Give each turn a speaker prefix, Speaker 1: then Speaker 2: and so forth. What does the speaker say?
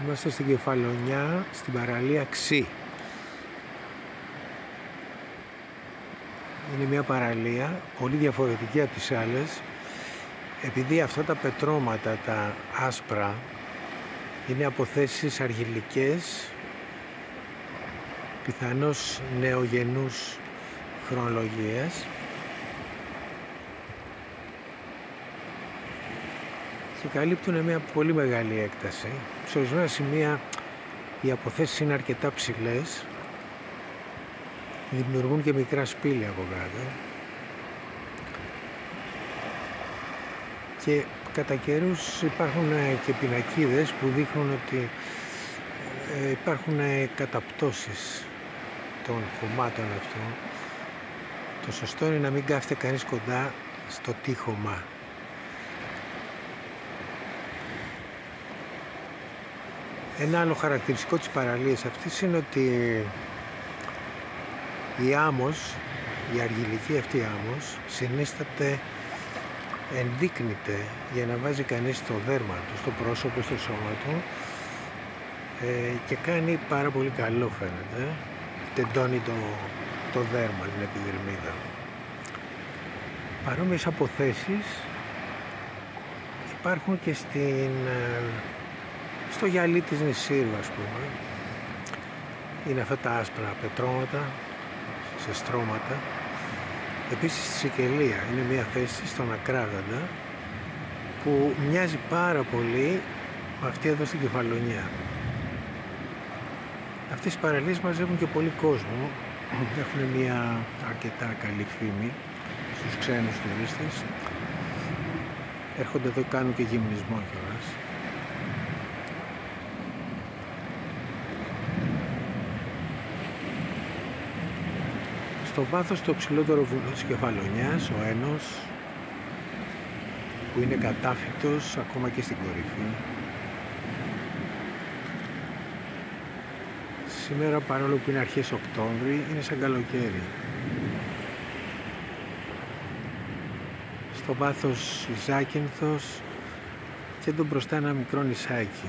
Speaker 1: Είμαστε στην Κεφαλονιά, στην παραλία Ξή. Είναι μια παραλία πολύ διαφορετική από τις άλλες, επειδή αυτά τα πετρώματα, τα άσπρα, είναι αποθέσεις αργυλικές, πιθανώς νεογενούς χρονολογίας, και καλύπτουν μια πολύ μεγάλη έκταση. Σε ορισμένα σημεία οι αποθέσεις είναι αρκετά ψηλές, δημιουργούν και μικρά σπήλαια από κάτω και κατά καιρούς υπάρχουν και πινακίδες που δείχνουν ότι υπάρχουν καταπτώσεις των χωμάτων αυτών. Το σωστό είναι να μην κάθεται κανείς κοντά στο τείχομα. Ένα άλλο χαρακτηριστικό της παραλίας αυτής είναι ότι η άμμος, η αργυλική αυτή άμμος, συνίσταται, ενδείκνυται για να βάζει κανείς το δέρμα του, στο πρόσωπο, στο σώμα του, και κάνει πάρα πολύ καλό, φαίνεται. Τεντώνει το δέρμα, την επιδερμίδα. Παρόμοιες αποθέσεις υπάρχουν και στο γυαλί της Νησίρου, ας πούμε. Είναι αυτά τα άσπρα πετρώματα σε στρώματα. Επίσης στη Σικελία είναι μια θέση στον Ακράδαντα που μοιάζει πάρα πολύ με αυτή εδώ στην Κεφαλονιά. Αυτές οι παραλίες μαζεύουν και πολύ κόσμο, έχουν μια αρκετά καλή φήμη στους ξένους τουρίστες. Έρχονται εδώ, κάνουν και γυμνισμό κιόλας. Στο βάθος το ψηλότερο βουνό της Κεφαλονιάς, ο Ένος, που είναι κατάφυτος ακόμα και στην κορυφή. Σήμερα, παρόλο που είναι αρχές Οκτώβρη, είναι σαν καλοκαίρι. Στο βάθος η Ζάκυνθος και εδώ μπροστά ένα μικρό νησάκι.